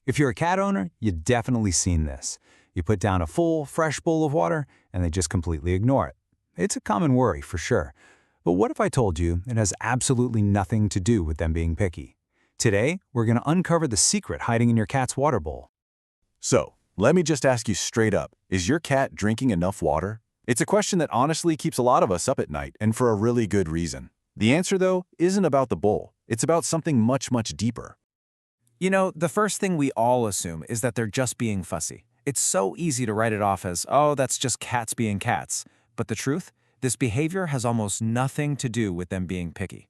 If you're a cat owner, you've definitely seen this. You put down a full, fresh bowl of water, and they just completely ignore it. It's a common worry, for sure. But what if I told you it has absolutely nothing to do with them being picky? Today, we're going to uncover the secret hiding in your cat's water bowl. So, let me just ask you straight up, is your cat drinking enough water? It's a question that honestly keeps a lot of us up at night, and for a really good reason. The answer, though, isn't about the bowl. It's about something much, much deeper. You know, the first thing we all assume is that they're just being fussy. It's so easy to write it off as, oh, that's just cats being cats. But the truth? This behavior has almost nothing to do with them being picky.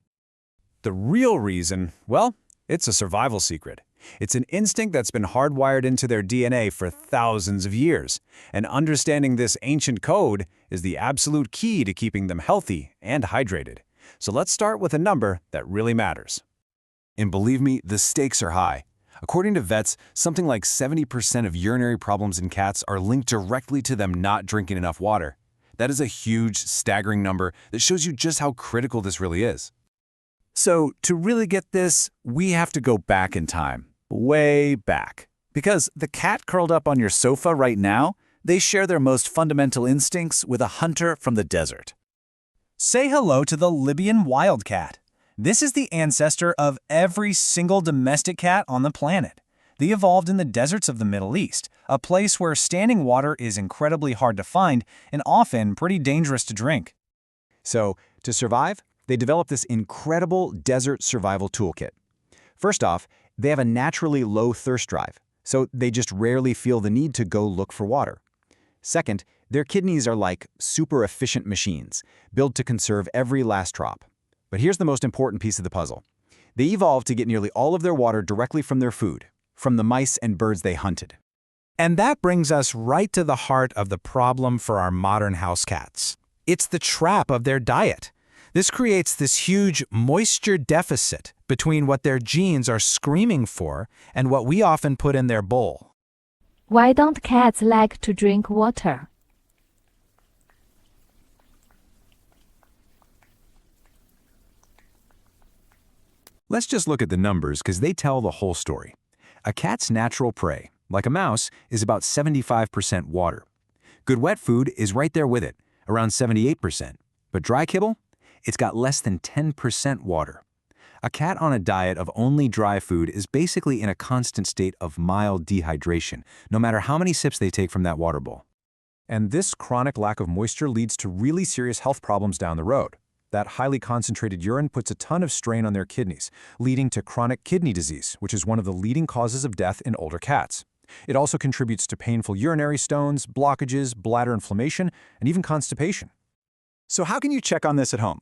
The real reason, well, it's a survival secret. It's an instinct that's been hardwired into their DNA for thousands of years. And understanding this ancient code is the absolute key to keeping them healthy and hydrated. So let's start with a number that really matters. And believe me, the stakes are high. According to vets, something like 70% of urinary problems in cats are linked directly to them not drinking enough water. That is a huge, staggering number that shows you just how critical this really is. So to really get this, we have to go back in time, way back. Because the cat curled up on your sofa right now, they share their most fundamental instincts with a hunter from the desert. Say hello to the Libyan wildcat. This is the ancestor of every single domestic cat on the planet. They evolved in the deserts of the Middle East, a place where standing water is incredibly hard to find and often pretty dangerous to drink. So, to survive, they developed this incredible desert survival toolkit. First off, they have a naturally low thirst drive, so they just rarely feel the need to go look for water. Second, their kidneys are like super efficient machines, built to conserve every last drop. But here's the most important piece of the puzzle. They evolved to get nearly all of their water directly from their food, from the mice and birds they hunted. And that brings us right to the heart of the problem for our modern house cats. It's the trap of their diet. This creates this huge moisture deficit between what their genes are screaming for and what we often put in their bowl. Why don't cats like to drink water? Let's just look at the numbers because they tell the whole story. A cat's natural prey, like a mouse, is about 75% water. Good wet food is right there with it, around 78%. But dry kibble? It's got less than 10% water. A cat on a diet of only dry food is basically in a constant state of mild dehydration, no matter how many sips they take from that water bowl. And this chronic lack of moisture leads to really serious health problems down the road. That highly concentrated urine puts a ton of strain on their kidneys, leading to chronic kidney disease, which is one of the leading causes of death in older cats. It also contributes to painful urinary stones, blockages, bladder inflammation, and even constipation. So how can you check on this at home?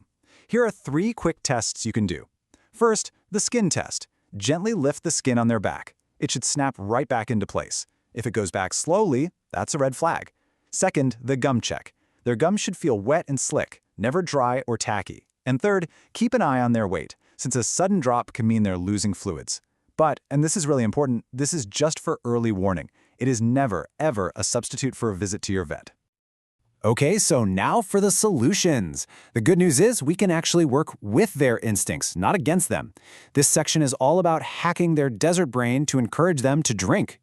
Here are 3 quick tests you can do. First, the skin test. Gently lift the skin on their back. It should snap right back into place. If it goes back slowly, that's a red flag. Second, the gum check. Their gums should feel wet and slick, never dry or tacky. And third, keep an eye on their weight, since a sudden drop can mean they're losing fluids. But, and this is really important, this is just for early warning. It is never, ever a substitute for a visit to your vet. Okay, so now for the solutions. The good news is we can actually work with their instincts, not against them. This section is all about hacking their desert brain to encourage them to drink.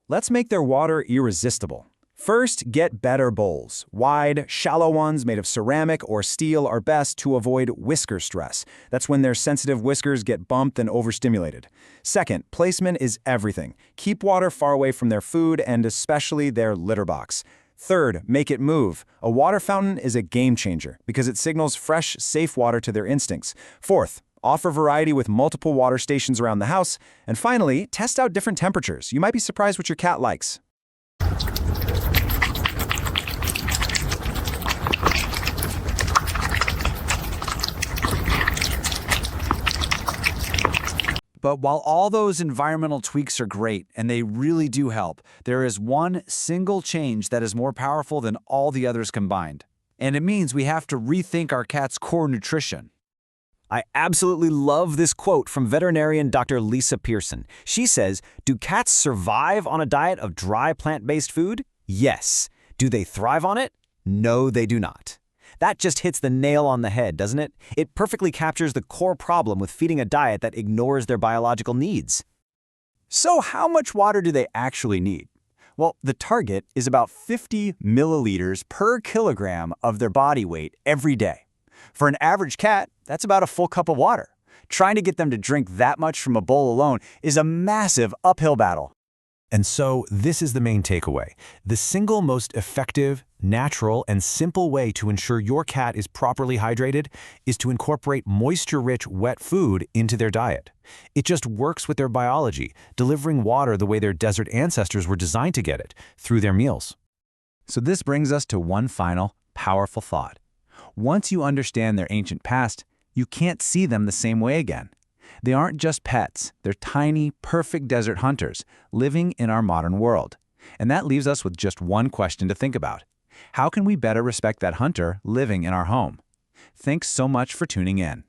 Let's make their water irresistible. First, get better bowls. Wide, shallow ones made of ceramic or steel are best to avoid whisker stress. That's when their sensitive whiskers get bumped and overstimulated. Second, placement is everything. Keep water far away from their food and especially their litter box. Third, make it move. A water fountain is a game changer because it signals fresh, safe water to their instincts. Fourth, offer variety with multiple water stations around the house. And finally, test out different temperatures. You might be surprised what your cat likes. But while all those environmental tweaks are great, and they really do help, there is one single change that is more powerful than all the others combined. And it means we have to rethink our cat's core nutrition. I absolutely love this quote from veterinarian Dr. Lisa Pearson. She says, "Do cats survive on a diet of dry plant-based food? Yes. Do they thrive on it? No, they do not." That just hits the nail on the head, doesn't it? It perfectly captures the core problem with feeding a diet that ignores their biological needs. So how much water do they actually need? Well, the target is about 50 milliliters per kilogram of their body weight every day. For an average cat, that's about a full cup of water. Trying to get them to drink that much from a bowl alone is a massive uphill battle. And so this is the main takeaway. The single most effective, natural, and simple way to ensure your cat is properly hydrated is to incorporate moisture-rich wet food into their diet. It just works with their biology, delivering water the way their desert ancestors were designed to get it, through their meals. So this brings us to one final, powerful thought. Once you understand their ancient past, you can't see them the same way again. They aren't just pets, they're tiny, perfect desert hunters living in our modern world. And that leaves us with just one question to think about. How can we better respect that hunter living in our home? Thanks so much for tuning in.